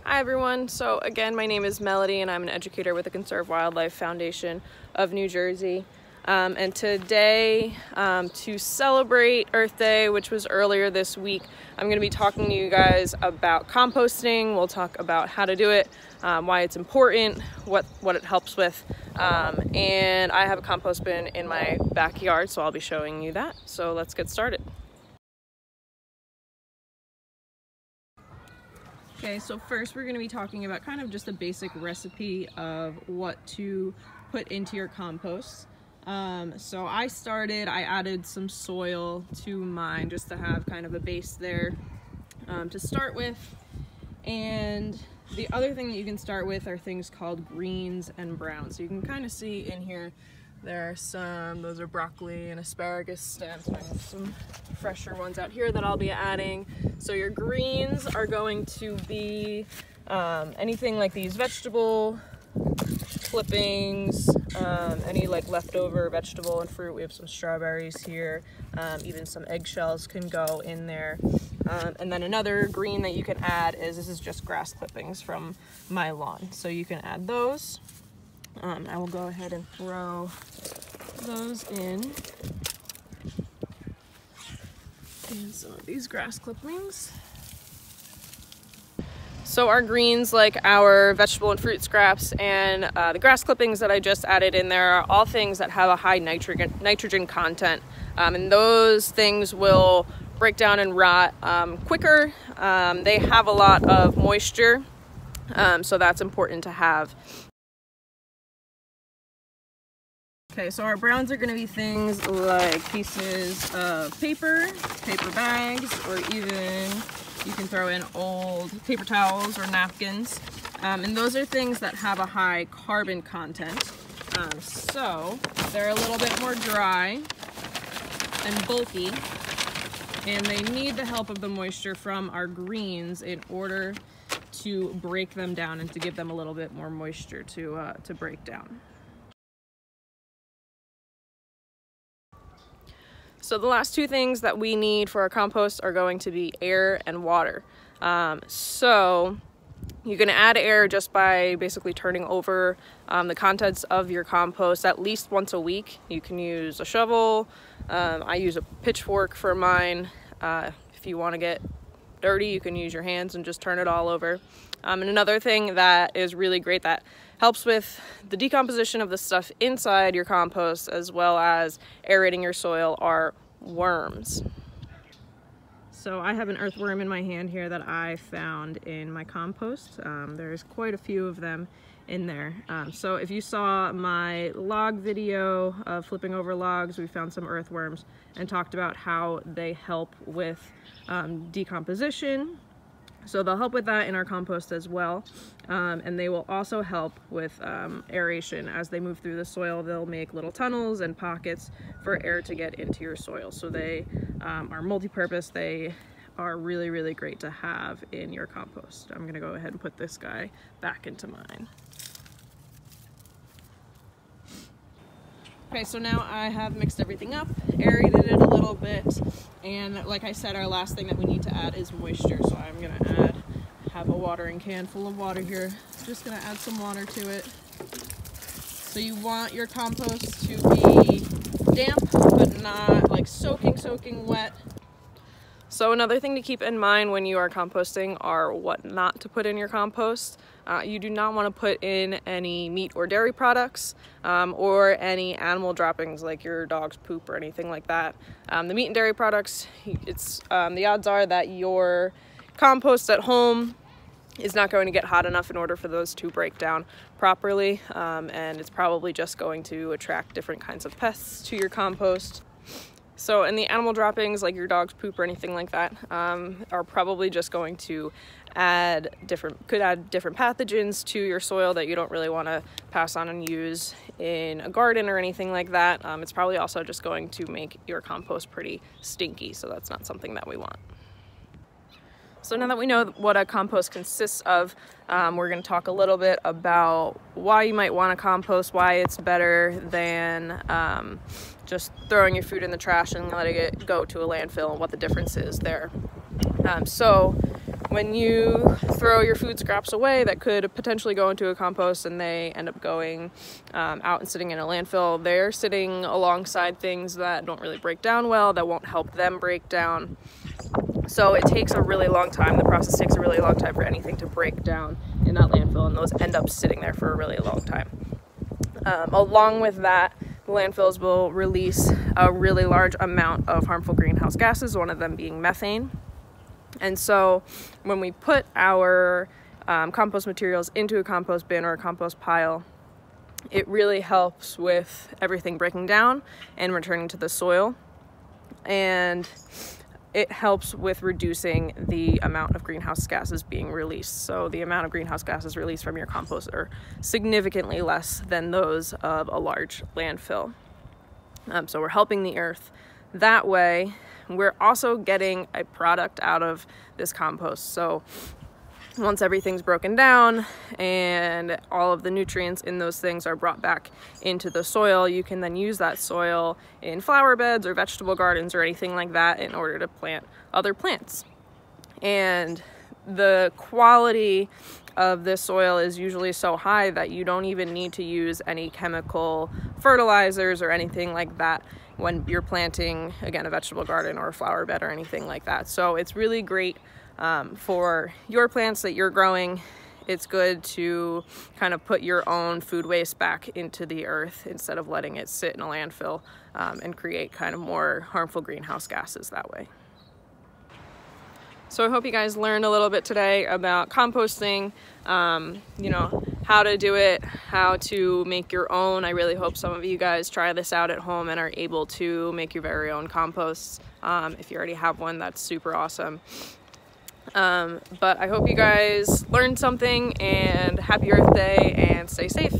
Hi everyone, so again my name is Melody and I'm an educator with the Conserve Wildlife Foundation of New Jersey. And today, to celebrate Earth Day, which was earlier this week, I'm going to be talking to you guys about composting. We'll talk about how to do it, why it's important, what it helps with, and I have a compost bin in my backyard, so I'll be showing you that. So let's get started. Okay, so first we're going to be talking about kind of just a basic recipe of what to put into your compost. So I added some soil to mine just to have kind of a base there to start with. And the other thing that you can start with are things called greens and browns. So you can kind of see in here, there are those are broccoli and asparagus stems. I have some fresher ones out here that I'll be adding. So your greens are going to be anything like these vegetable clippings, any like leftover vegetable and fruit. We have some strawberries here, even some eggshells can go in there. And then another green that you can add this is just grass clippings from my lawn. So you can add those. I will go ahead and throw those in. And some of these grass clippings. So our greens, like our vegetable and fruit scraps and the grass clippings that I just added in there, are all things that have a high nitrogen content. And those things will break down and rot quicker. They have a lot of moisture, so that's important to have. Okay, so our browns are going to be things like pieces of paper bags, or even you can throw in old paper towels or napkins. And those are things that have a high carbon content. So they're a little bit more dry and bulky, and they need the help of the moisture from our greens in order to break them down and to give them a little bit more moisture to break down. So the last two things that we need for our compost are going to be air and water. So you can add air just by basically turning over the contents of your compost at least once a week. You can use a shovel. I use a pitchfork for mine. If you want to get dirty, you can use your hands and just turn it all over. And another thing that is really great that helps with the decomposition of the stuff inside your compost as well as aerating your soil are worms. So I have an earthworm in my hand here that I found in my compost. There's quite a few of them in there. So if you saw my log video of flipping over logs, we found some earthworms and talked about how they help with decomposition. So they'll help with that in our compost as well. And they will also help with aeration. As they move through the soil, they'll make little tunnels and pockets for air to get into your soil. So they are multi-purpose. They are really, really great to have in your compost. I'm gonna go ahead and put this guy back into mine. Okay, so now I have mixed everything up, aerated it a little bit, and like I said, our last thing that we need to add is moisture. So I'm gonna have a watering can full of water here. Just gonna add some water to it. So you want your compost to be damp, but not like soaking wet. So another thing to keep in mind when you are composting are what not to put in your compost. You do not want to put in any meat or dairy products or any animal droppings like your dog's poop or anything like that. The meat and dairy products, the odds are that your compost at home is not going to get hot enough in order for those to break down properly, and it's probably just going to attract different kinds of pests to your compost. So, and the animal droppings like your dog's poop or anything like that are probably just going to could add different pathogens to your soil that you don't really want to pass on and use in a garden or anything like that. It's probably also just going to make your compost pretty stinky, so that's not something that we want. So now that we know what a compost consists of, we're going to talk a little bit about why you might want to compost, why it's better than just throwing your food in the trash and letting it go to a landfill, and what the difference is there. So when you throw your food scraps away that could potentially go into a compost and they end up going out and sitting in a landfill, they're sitting alongside things that don't really break down well, that won't help them break down. So it takes a really long time. The process takes a really long time for anything to break down in that landfill, and those end up sitting there for a really long time. Along with that, the landfills will release a really large amount of harmful greenhouse gases, one of them being methane. And so when we put our compost materials into a compost bin or a compost pile, it really helps with everything breaking down and returning to the soil. And it helps with reducing the amount of greenhouse gases being released. So the amount of greenhouse gases released from your compost are significantly less than those of a large landfill. So we're helping the earth that way. We're also getting a product out of this compost. So once everything's broken down and all of the nutrients in those things are brought back into the soil, you can then use that soil in flower beds or vegetable gardens or anything like that in order to plant other plants. And the quality of this soil is usually so high that you don't even need to use any chemical fertilizers or anything like that when you're planting, again, a vegetable garden or a flower bed or anything like that. So it's really great for your plants that you're growing. It's good to kind of put your own food waste back into the earth instead of letting it sit in a landfill and create kind of more harmful greenhouse gases that way. So I hope you guys learned a little bit today about composting, you know, how to do it, how to make your own. I really hope some of you guys try this out at home and are able to make your very own composts. If you already have one, that's super awesome. But I hope you guys learned something, and happy Earth Day, and stay safe.